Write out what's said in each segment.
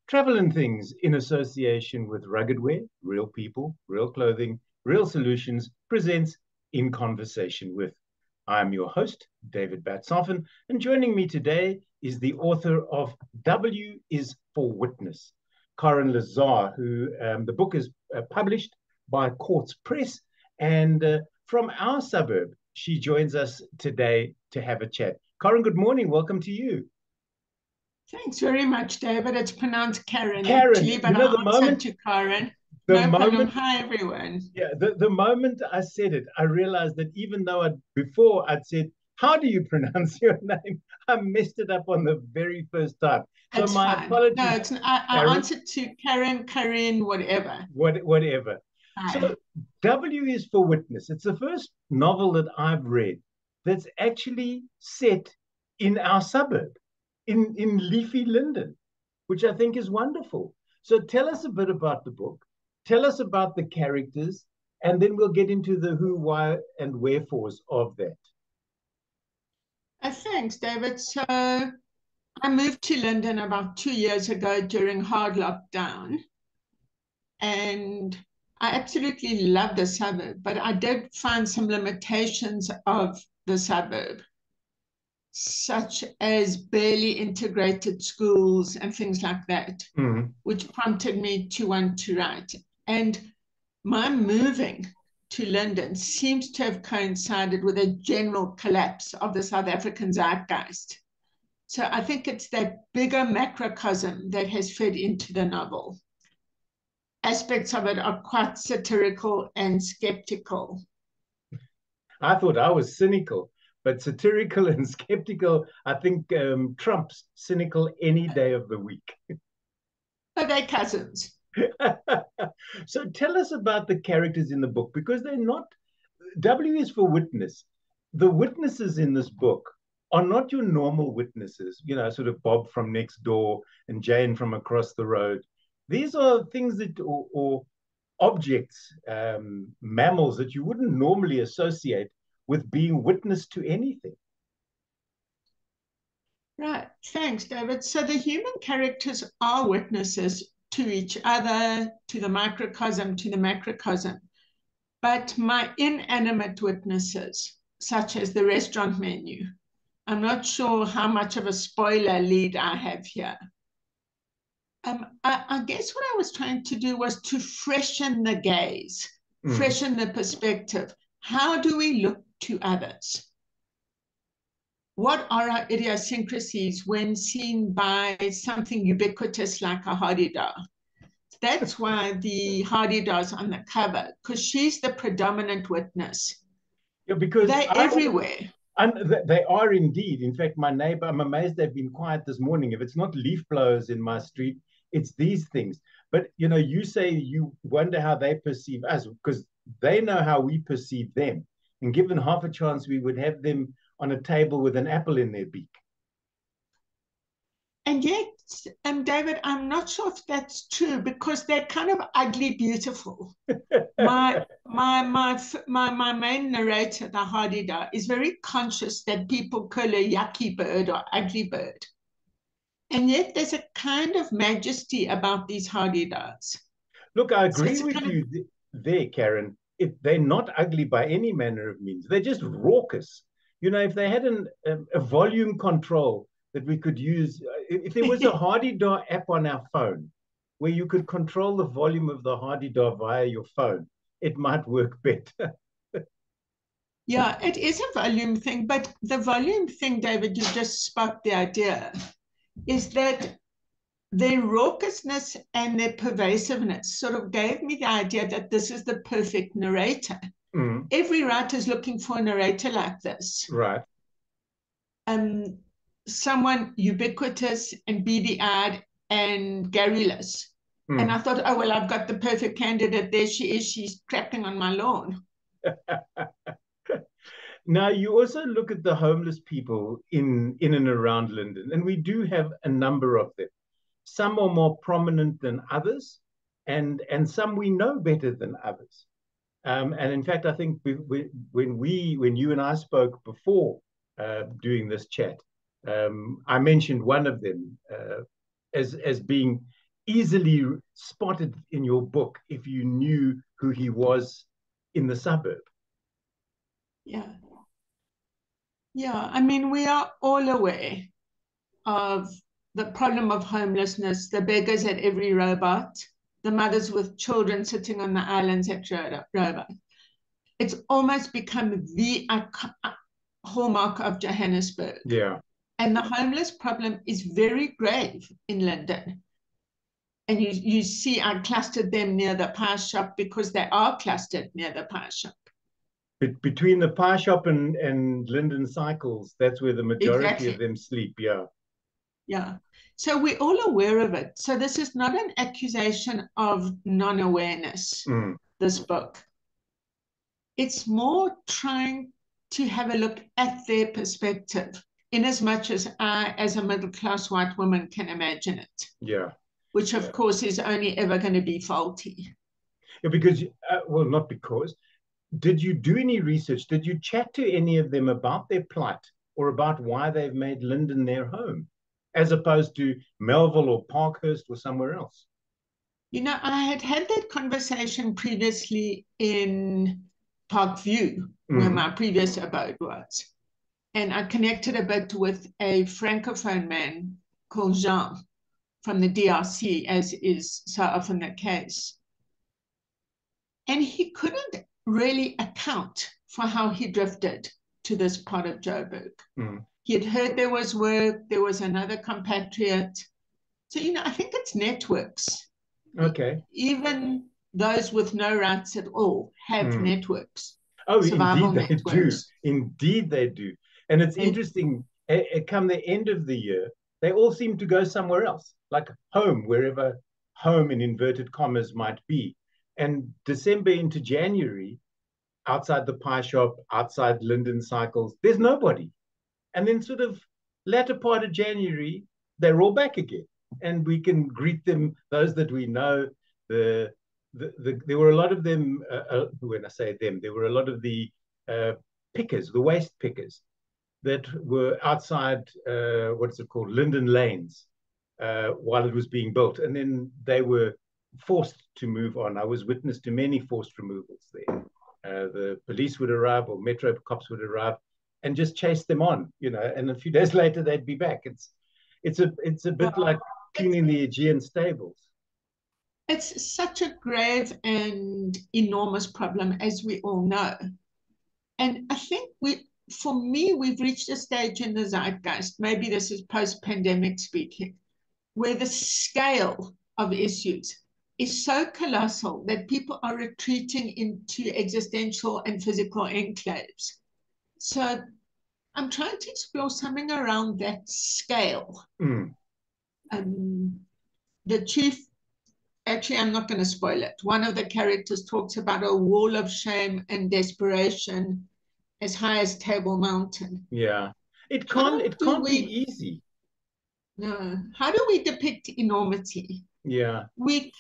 Travel and Things in association with Rugged Wear, Real People, Real Clothing, Real Solutions presents In Conversation With. I'm your host, David Batsoffen, and joining me today is the author of W is for Witness, Karen Lazar, who the book is published by Quartz Press. And from our suburb, she joins us today to have a chat. Karen, good morning. Welcome to you. Thanks very much, David. It's pronounced Karen, Karen, actually, but I answered to Karen. the No problem. moment, Hi, everyone. the moment I said it, I realized that even though before I'd said, how do you pronounce your name? I messed it up on the very first time. So It's my fine. apologies. No, I answered to Karen, whatever. Whatever. Hi. So W is for Witness. It's the first novel that I've read that's actually set in our suburb, in leafy Linden, which I think is wonderful. So tell us a bit about the book. Tell us about the characters, and then we'll get into the who, why, and wherefores of that. Thanks, David. So I moved to Linden about 2 years ago during hard lockdown, and I absolutely love the suburb, but I did find some limitations of the suburb, such as barely integrated schools and things like that, which prompted me to want to write. And my moving to Linden seems to have coincided with a general collapse of the South African zeitgeist. So I think it's that bigger macrocosm that has fed into the novel. Aspects of it are quite satirical and skeptical. I thought I was cynical, but satirical and skeptical, I think, trumps cynical any day of the week. Are they cousins? So tell us about the characters in the book, because they're not, W is for Witness. The witnesses in this book are not your normal witnesses, sort of Bob from next door and Jane from across the road. These are things that, or objects, mammals that you wouldn't normally associate with being witness to anything. Right. Thanks, David. So the human characters are witnesses to each other, to the microcosm, to the macrocosm. But my inanimate witnesses, such as the restaurant menu, I'm not sure how much of a spoiler lead I have here. I guess what I was trying to do was to freshen the gaze, freshen the perspective. How do we look to others? What are our idiosyncrasies when seen by something ubiquitous like a Hadida? That's why the Hadida's on the cover, because she's the predominant witness. Yeah, because they're everywhere. And they are indeed. In fact, my neighbor, I'm amazed they've been quiet this morning. If it's not leaf blowers in my street, it's these things. But, you say you wonder how they perceive us, because they know how we perceive them. And given half a chance, we would have them on a table with an apple in their beak. And yet, David, I'm not sure if that's true, because they're kind of ugly beautiful. my main narrator, the Hadida, is very conscious that people call her yucky bird or ugly bird. And yet there's a kind of majesty about these Hadidas. Look, I agree with you there, Karen. They're not ugly by any manner of means. They're just raucous. If they had a volume control that we could use, if there was a Hadida app on our phone where you could control the volume of the Hadida via your phone, it might work better. Yeah, it is a volume thing, but the volume thing, David, you just sparked the idea, is that their raucousness and their pervasiveness sort of gave me the idea that this is the perfect narrator. Every writer is looking for a narrator like this. Right. Someone ubiquitous and beady-eyed and garrulous. And I thought, oh, well, I've got the perfect candidate. There she is. She's crapping on my lawn. Now, you also look at the homeless people in and around Linden, and we do have a number of them. Some are more prominent than others, and some we know better than others. And in fact, I think when you and I spoke before doing this chat, I mentioned one of them as being easily spotted in your book if you knew who he was in the suburb. Yeah. Yeah. I mean, we are all aware of the problem of homelessness, the beggars at every robot, the mothers with children sitting on the islands at robot. It's almost become the hallmark of Johannesburg. Yeah. And the homeless problem is very grave in Linden. And you see, I clustered them near the pie shop because they are clustered near the pie shop. Between the pie shop and Linden Cycles, that's where the majority of them sleep. Yeah. Yeah. So we're all aware of it. So this is not an accusation of non-awareness, this book. It's more trying to have a look at their perspective, in as much as I, as a middle-class white woman, can imagine it. Yeah. Which, of course, is only ever going to be faulty. Yeah, because, well, not because. Did you do any research? Did you chat to any of them about their plight or about why they've made Linden their home, as opposed to Melville or Parkhurst or somewhere else? You know, I had that conversation previously in Parkview, where my previous abode was. And I connected a bit with a Francophone man called Jean from the DRC, as is so often the case. And he couldn't really account for how he drifted to this part of Joburg. He had heard there was work, there was another compatriot. So, you know, I think it's networks. Okay. Even those with no rights at all have networks. Oh, indeed they do. Indeed they do. And it's interesting, come the end of the year, they all seem to go somewhere else, like home, wherever home in inverted commas might be. And December into January, outside the pie shop, outside Linden Cycles, there's nobody. And then sort of latter part of January, they're all back again. And we can greet them, those that we know. There were a lot of them, when I say them, there were a lot of the pickers, the waste pickers, that were outside, what's it called, Linden Lanes, while it was being built. And then they were forced to move on. I was witness to many forced removals there. The police would arrive, or metro cops would arrive, and just chase them on, you know. And a few days later, they'd be back. It's a bit like cleaning the Aegean stables. It's such a grave and enormous problem, as we all know. And I think for me, we've reached a stage in the zeitgeist, maybe this is post-pandemic speaking, where the scale of issues is so colossal that people are retreating into existential and physical enclaves. So I'm trying to explore something around that scale. The chief, actually, I'm not going to spoil it. One of the characters talks about a wall of shame and desperation as high as Table Mountain. Yeah, it can't be easy. No. How do we depict enormity? Yeah. We're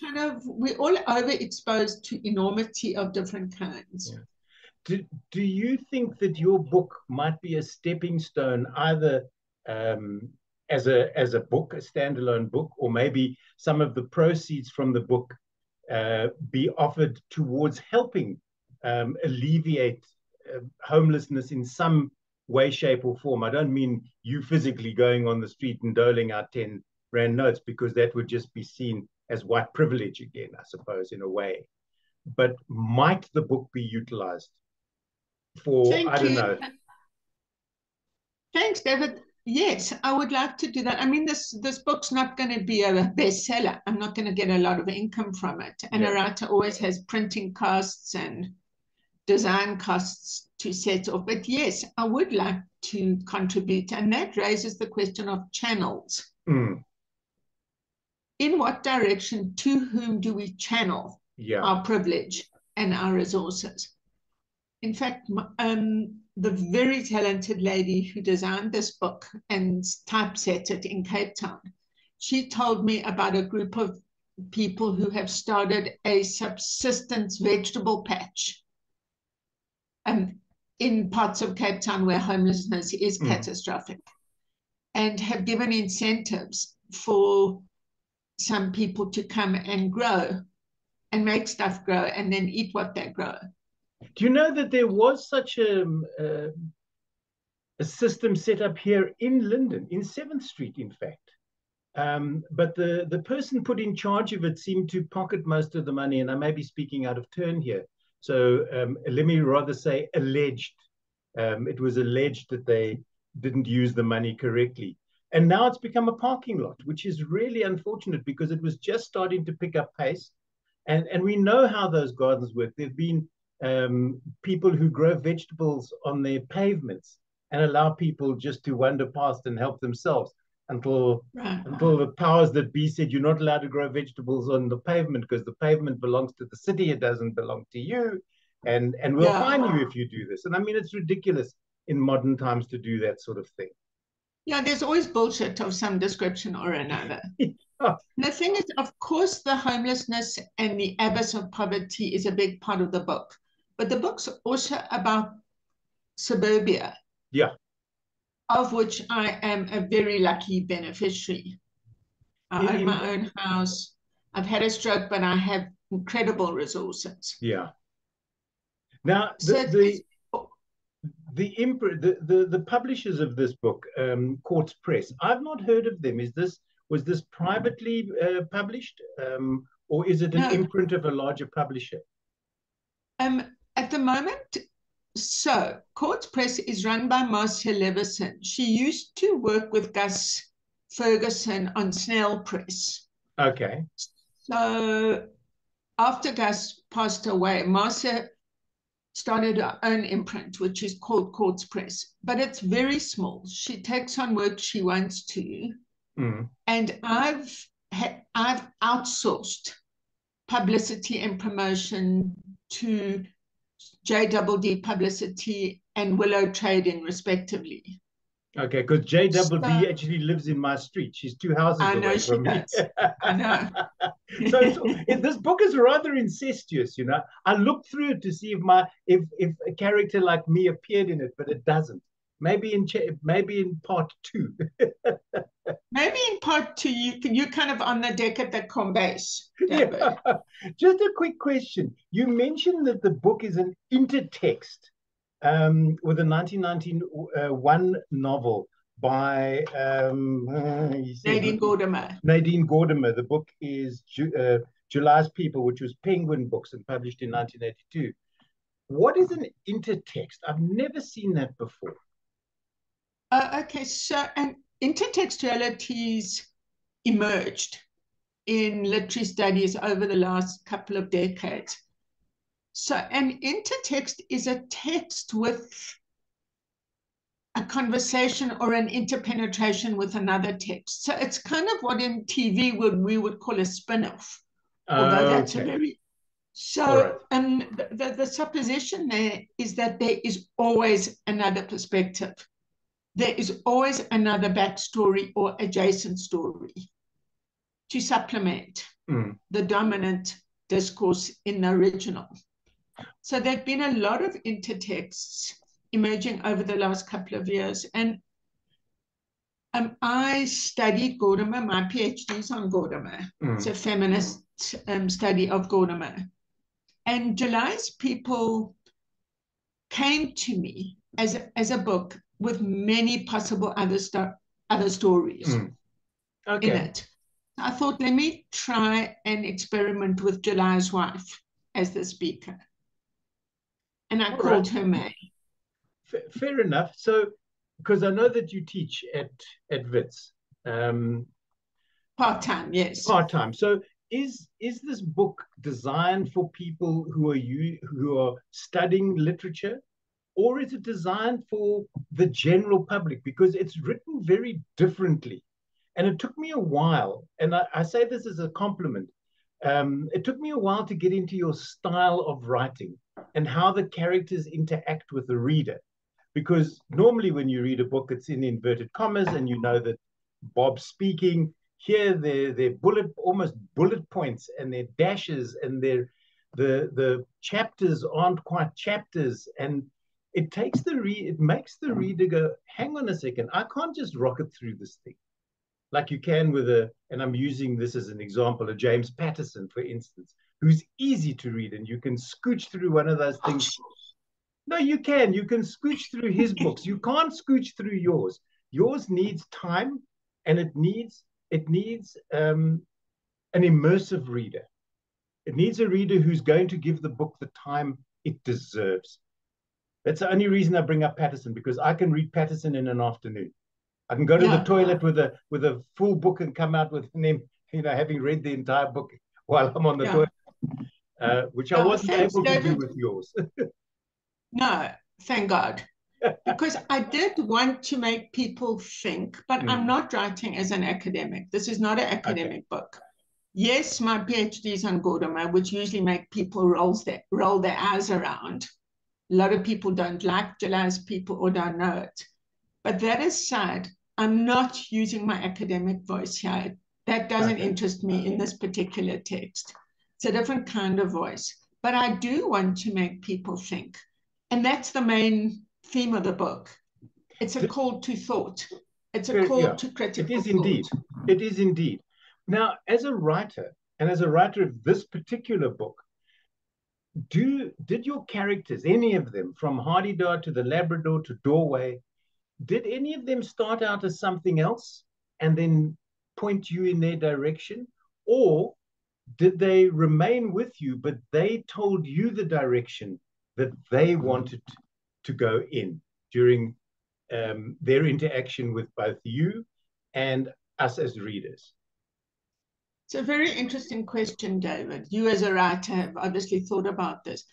all overexposed to enormity of different kinds. Yeah. Do you think that your book might be a stepping stone, either as a book, a standalone book, or maybe some of the proceeds from the book be offered towards helping alleviate homelessness in some way, shape, or form? I don't mean you physically going on the street and doling out 10 Rand notes, because that would just be seen as white privilege again, I suppose, in a way. But might the book be utilized for, I don't know. Thanks, David. Yes, I would like to do that. I mean, this book's not going to be a bestseller. I'm not going to get a lot of income from it. And a writer always has printing costs and design costs to set off. But yes, I would like to contribute. And that raises the question of channels. In what direction, to whom do we channel our privilege and our resources? In fact, the very talented lady who designed this book and typeset it in Cape Town, she told me about a group of people who have started a subsistence vegetable patch in parts of Cape Town where homelessness is catastrophic, and have given incentives for some people to come and grow and make stuff grow and then eat what they grow. Do you know that there was such a system set up here in Linden, in 7th Street, in fact? But the person put in charge of it seemed to pocket most of the money, and I may be speaking out of turn here. So let me rather say alleged. It was alleged that they didn't use the money correctly. And now it's become a parking lot, which is really unfortunate because it was just starting to pick up pace. And we know how those gardens work. There've been people who grow vegetables on their pavements and allow people just to wander past and help themselves until the powers that be said you're not allowed to grow vegetables on the pavement because the pavement belongs to the city, it doesn't belong to you, and we'll fine you if you do this. And I mean, it's ridiculous in modern times to do that sort of thing. Yeah, there's always bullshit of some description or another. The thing is, of course, the homelessness and the abyss of poverty is a big part of the book, but the book's also about suburbia. Yeah. Of which I am a very lucky beneficiary. I own my own house. I've had a stroke, but I have incredible resources. Yeah. Now, the publishers of this book, Quartz Press, I've not heard of them. Was this privately published, or is it an imprint of a larger publisher? At the moment, so Quartz Press is run by Marcia Levison. She used to work with Gus Ferguson on Snail Press. Okay. So after Gus passed away, Marcia started her own imprint, which is called Quartz Press, but it's very small. She takes on work she wants to, and I've outsourced publicity and promotion to JDD Publicity and Willow Trading, respectively. Okay, because JDD actually lives in my street. She's 2 houses away from me. I know. So this book is rather incestuous, you know. I looked through it to see if a character like me appeared in it, but it doesn't. Maybe in part 2. Maybe in part 2, you're kind of on the deck at the Combase. Yeah. Just a quick question. You mentioned that the book is an intertext with a 1991 novel by Nadine Gordimer. Nadine Gordimer. The book is July's People, which was Penguin Books and published in 1982. What is an intertext? I've never seen that before. Okay, so intertextualities emerged in literary studies over the last couple of decades. So an intertext is a text with a conversation or an interpenetration with another text. So it's kind of what in TV we would call a spin-off. Although that's a very... So the supposition there is that there is always another perspective. There is always another backstory or adjacent story to supplement the dominant discourse in the original. So there have been a lot of intertexts emerging over the last couple of years. And I studied Gordimer. My PhD is on Gordimer. It's a feminist study of Gordimer. And July's People came to me as a book with many possible other stories in it. I thought, let me try and experiment with July's wife as the speaker. And I called her May. Fair enough. So, because I know that you teach at Wits. Part-time, yes. Part-time. So is this book designed for people who are studying literature? Or is it designed for the general public? Because it's written very differently. And it took me a while, and I say this as a compliment, it took me a while to get into your style of writing and how the characters interact with the reader. Because normally when you read a book, it's in inverted commas, and you know that Bob's speaking. Here, they're almost bullet points, and they're dashes, and the chapters aren't quite chapters, and it makes the reader go, hang on a second, I can't just rocket through this thing. like you can with and I'm using this as an example, a James Patterson, for instance, who's easy to read, and you can scooch through one of those things. No, you can. You can scooch through his books. You can't scooch through yours. Yours needs time, and it needs an immersive reader. It needs a reader who's going to give the book the time it deserves. That's the only reason I bring up Patterson, because I can read Patterson in an afternoon. I can go to the toilet with a full book and come out with him, having read the entire book while I'm on the toilet, which I wasn't able to do with yours. No, thank God. Because I did want to make people think, but I'm not writing as an academic. This is not an academic book. Yes, my PhD is on Gaudimer, which usually make people roll their eyes around. A lot of people don't like July's people or don't know it. But that aside, I'm not using my academic voice here. That doesn't interest me in this particular text. It's a different kind of voice. But I do want to make people think. And that's the main theme of the book. It's a call to thought. It's a call to critical thought. It is indeed. It is indeed. Now, as a writer, and as a writer of this particular book, did your characters, any of them, from Hardy-Dar to the Labrador to Doorway, did any of them start out as something else and then point you in their direction? Or did they remain with you, but they told you the direction that they wanted to go in during their interaction with both you and us as readers? It's a very interesting question, David. You as a writer have obviously thought about this.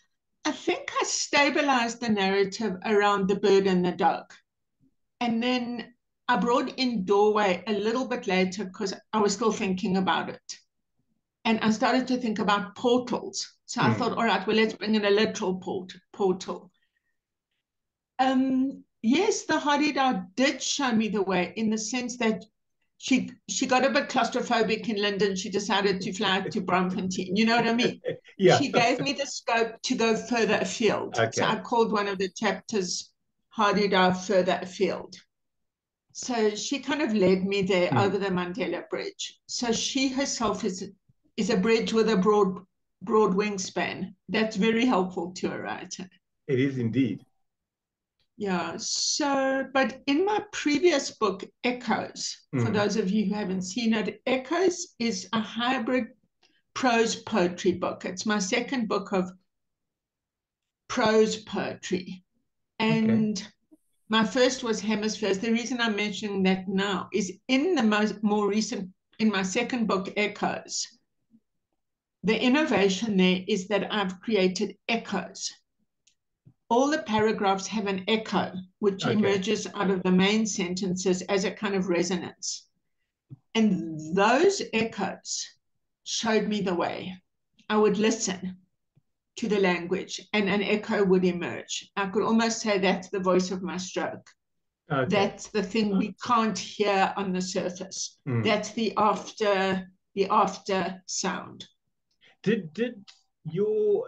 I think I stabilized the narrative around the bird and the dog. And then I brought in Doorway a little bit later because I was still thinking about it. And I started to think about portals. So I thought, all right, well, let's bring in a literal portal. Yes, the Hardy-Dar did show me the way, in the sense that she got a bit claustrophobic in Linden. She decided to fly to Braamfontein. You know what I mean? Yeah. She gave me the scope to go further afield. Okay. So I called one of the chapters Hardy-Dar Further Afield. So she kind of led me there over the Mandela Bridge. So she herself is a bridge with a broad wingspan. That's very helpful to a writer. It is indeed. Yeah, so, but in my previous book, Echoes, for those of you who haven't seen it, Echoes is a hybrid prose poetry book. It's my second book of prose poetry. And my first was Hemispheres. The reason I'm mentioning that now is in the more recent, in my second book, Echoes, the innovation there is that I've created echoes. All the paragraphs have an echo, which emerges out of the main sentences as a kind of resonance. And those echoes showed me the way. I would listen to the language and an echo would emerge. I could almost say that's the voice of my stroke. That's the thing we can't hear on the surface. That's the after sound.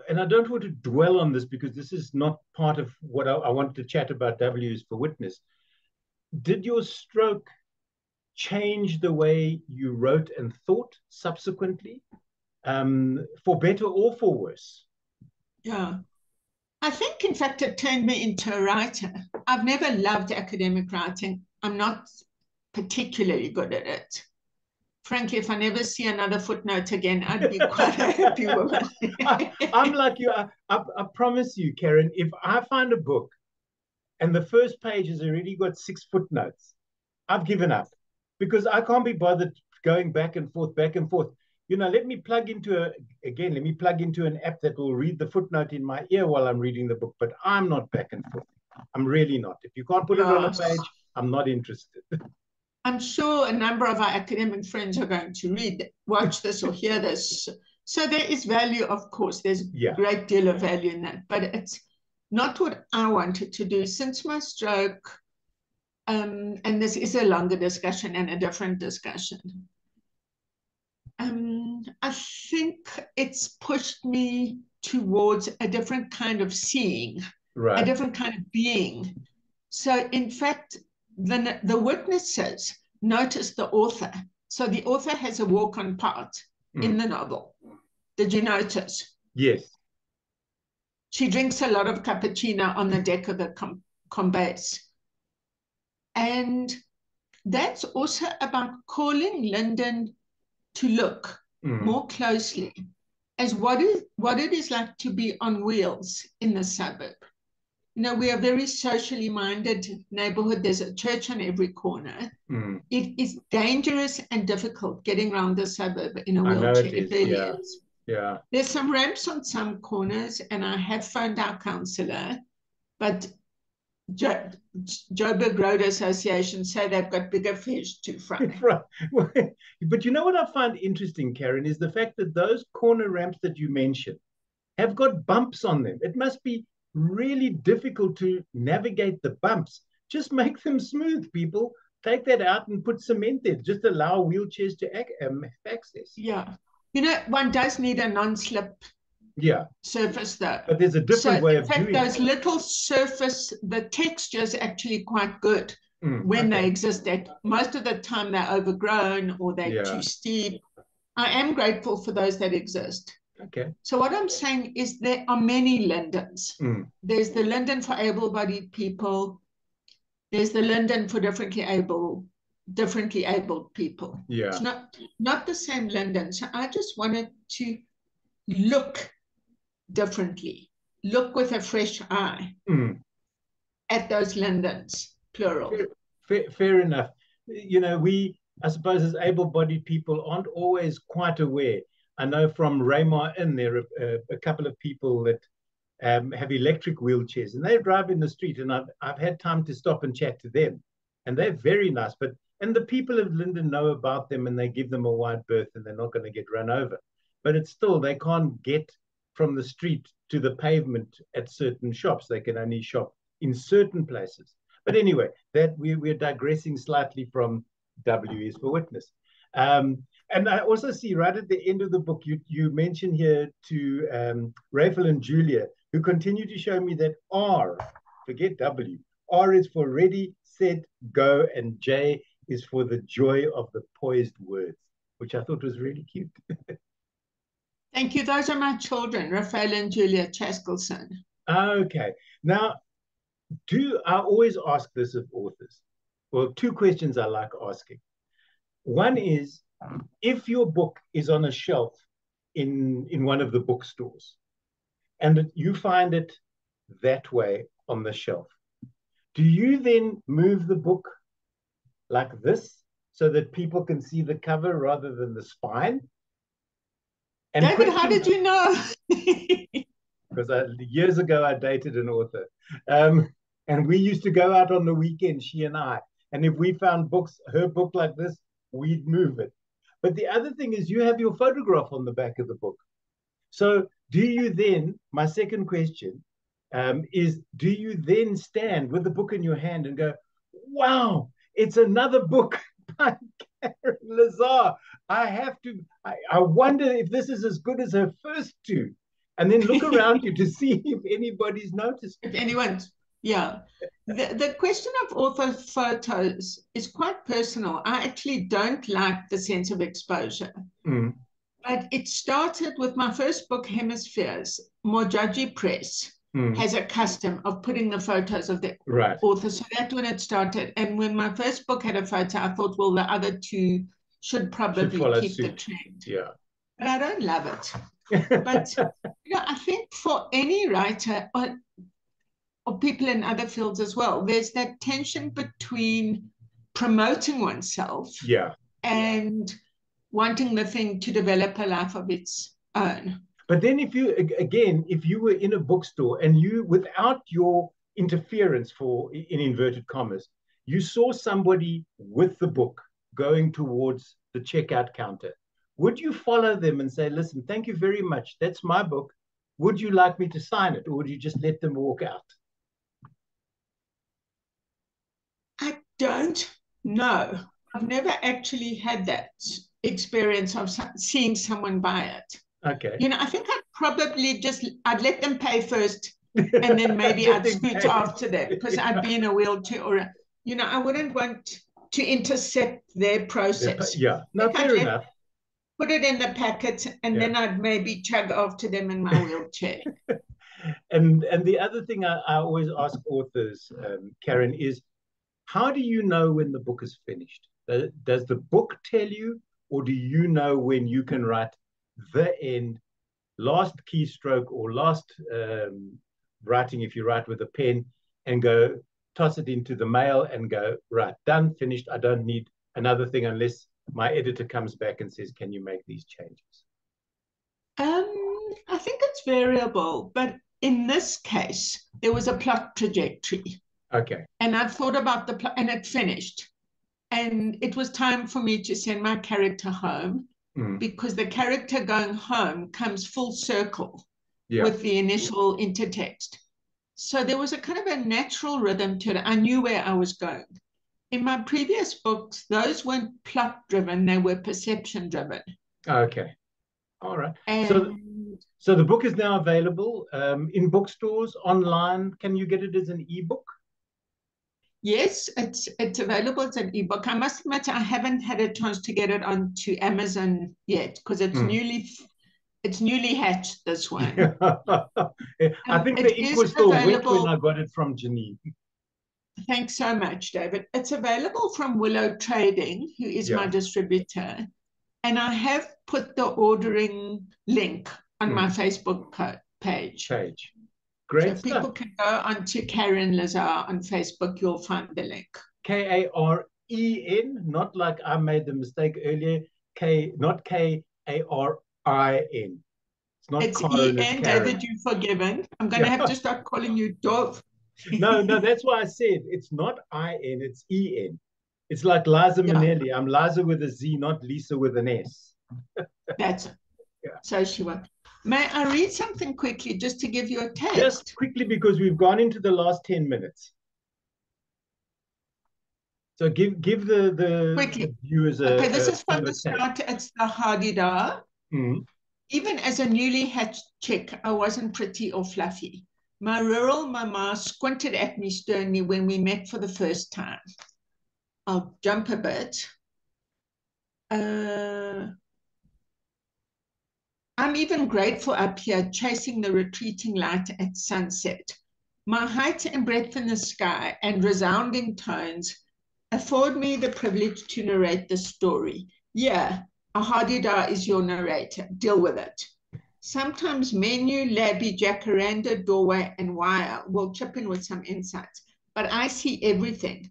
And I don't want to dwell on this because this is not part of what I wanted to chat about. W's for Witness. Did your stroke change the way you wrote and thought subsequently, for better or for worse? Yeah, I think, in fact, it turned me into a writer. I've never loved academic writing. I'm not particularly good at it. Frankly, if I never see another footnote again, I'd be quite a happy woman. I'm like you. I promise you, Karen, if I find a book and the first page has already got 6 footnotes, I've given up because I can't be bothered going back and forth. Let me plug into an app that will read the footnote in my ear while I'm reading the book, but I'm not back and forth. I'm really not. If you can't put it on a page, I'm not interested. I'm sure a number of our academic friends are going to watch this or hear this. So there is value, of course. There's a great deal of value in that, but it's not what I wanted to do. Since my stroke, and this is a longer discussion and a different discussion, I think it's pushed me towards a different kind of seeing, a different kind of being. So in fact, the witnesses noticed the author. So the author has a walk-on part in the novel. Did you notice? Yes. She drinks a lot of cappuccino on the deck of the Combace. And that's also about calling Linden to look more closely as what it is like to be on wheels in the suburb. You know, we are a very socially minded neighborhood. There's a church on every corner. It is dangerous and difficult getting around the suburb in a wheelchair. It really is. Yeah. There's some ramps on some corners, and I have phoned our councillor, but Joburg Road Association say they've got bigger fish to fry. Right. But you know what I find interesting, Karen, is the fact that those corner ramps that you mentioned have got bumps on them. It must be really difficult to navigate the bumps. Just make them smooth, people. Take that out and put cement there. Just allow wheelchairs to access. Yeah. You know, one does need a non-slip surface though. But there's a different way of doing it. Those little surface, the texture is actually quite good when they exist. Most of the time they're overgrown or they're too steep. I am grateful for those that exist. Okay. So what I'm saying is there are many Lindens. There's the Linden for able-bodied people. There's the Linden for differently abled people. Yeah. It's not the same Linden. So I just wanted to look differently, look with a fresh eye at those Lindens, plural. Fair enough. You know, I suppose as able-bodied people aren't always quite aware. I know from Raymar Inn, there are a couple of people that have electric wheelchairs, and they drive in the street, and I've had time to stop and chat to them, and they're very nice. And the people of Linden know about them, and they give them a wide berth, and they're not going to get run over. But it's still, they can't get from the street to the pavement at certain shops. They can only shop in certain places. But anyway, that we're digressing slightly from W is for Witness. And I also see right at the end of the book, you mention here to Rachel and Julia, who continue to show me that R, forget W, R is for ready, set, go, and J is for the joy of the poised words, which I thought was really cute. Thank you. Those are my children, Raphael and Julia Chaskelson. Okay. Now, I always ask this of authors? Well, two questions I like asking. One is, if your book is on a shelf in one of the bookstores and you find it that way on the shelf, do you then move the book like this so that people can see the cover rather than the spine? And David, how did you know? Because years ago I dated an author, and we used to go out on the weekend, she and I, and if we found her book like this, we'd move it. But the other thing is you have your photograph on the back of the book. So do you then, my second question is, do you then stand with the book in your hand and go, wow, it's another book by Karen Lazar. I wonder if this is as good as her first two. And then look around you to see if anybody's noticed. If anyone's, yeah. The question of author photos is quite personal. I actually don't like the sense of exposure. But it started with my first book, Hemispheres. Quartz Press has a custom of putting the photos of the author. So that's when it started. And when my first book had a photo, I thought, well, the other two should probably keep the trend. Yeah. But I don't love it. But you know, I think for any writer or people in other fields as well, there's that tension between promoting oneself and wanting the thing to develop a life of its own. But then if you were in a bookstore and you, without your interference in inverted commas, you saw somebody with the book going towards the checkout counter, would you follow them and say, listen, thank you very much, that's my book, would you like me to sign it, or would you just let them walk out? I don't know. I've never actually had that experience of seeing someone buy it. Okay. You know, I think I'd let them pay first, and then maybe I'd scoot after them, because I'd be in a wheelchair, or, you know, I wouldn't want to intercept their process. Yeah, no, fair enough. Put it in the packet, and then I'd maybe chug after them in my wheelchair. And the other thing I always ask authors, Karen, is how do you know when the book is finished? Does the book tell you, or do you know when you can write the end, last keystroke or last writing, if you write with a pen, and go toss it into the mail and go, right, done, finished. I don't need another thing unless my editor comes back and says, can you make these changes? I think it's variable, but in this case, there was a plot trajectory. Okay. And I thought about the plot, and it finished. And it was time for me to send my character home, because the character going home comes full circle with the initial intertext. So there was a kind of a natural rhythm to it. I knew where I was going. In my previous books, those weren't plot driven, they were perception driven. Okay. All right. And so the book is now available in bookstores, online. Can you get it as an ebook? Yes, it's available as an ebook. I must admit, I haven't had a chance to get it onto Amazon yet, because it's newly hatched, this one. I think the ink was still wet when I got it from Janine. Thanks so much, David. It's available from Willow Trading, who is my distributor. And I have put the ordering link on my Facebook page. Great so stuff. People can go onto Karen Lazar on Facebook. You'll find the link. Karen, not like I made the mistake earlier. Not Karin. It's Karen, E-N, David, you're forgiven. I'm going to have to start calling you Dove. No, that's why I said it's not I-N, it's E-N. It's like Liza Minnelli. I'm Liza with a Z, not Lisa with an S. That's it. So she won't. May I read something quickly just to give you a taste? Just quickly, because we've gone into the last 10 minutes. So give the viewers a... Okay, this is from the start. It's the Hadida. Even as a newly hatched chick, I wasn't pretty or fluffy. My rural mama squinted at me sternly when we met for the first time. I'll jump a bit. I'm even grateful up here, chasing the retreating light at sunset. My height and breadth in the sky and resounding tones afford me the privilege to narrate the story. Yeah, a Hadida is your narrator. Deal with it. Sometimes menu, labby, jacaranda, doorway, and wire will chip in with some insights, but I see everything,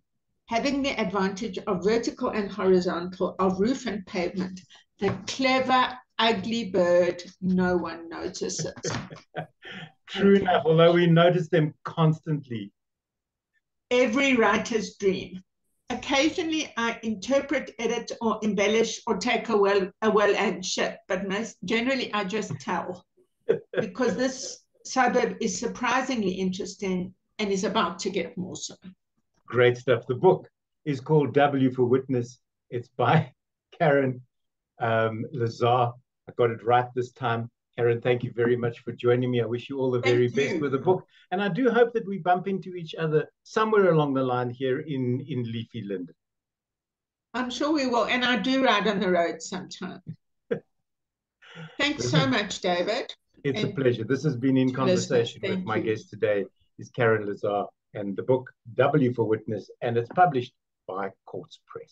having the advantage of vertical and horizontal, of roof and pavement. The clever, ugly bird no one notices. True enough, although we notice them constantly. Every writer's dream. Occasionally, I interpret, edit, or embellish, or take a well-aimed shot, but generally, I just tell, because this suburb is surprisingly interesting and is about to get more so. Great stuff. The book is called W for Witness. It's by Karen Lazar. I got it right this time. Karen, thank you very much for joining me. I wish you all the very best with the book. And I do hope that we bump into each other somewhere along the line here in leafy Linden. I'm sure we will. And I do ride on the road sometime. Thanks so much, David. It's a pleasure. This has been In Conversation with my guest today is Karen Lazar, and the book W for Witness, and it's published by Quartz Press.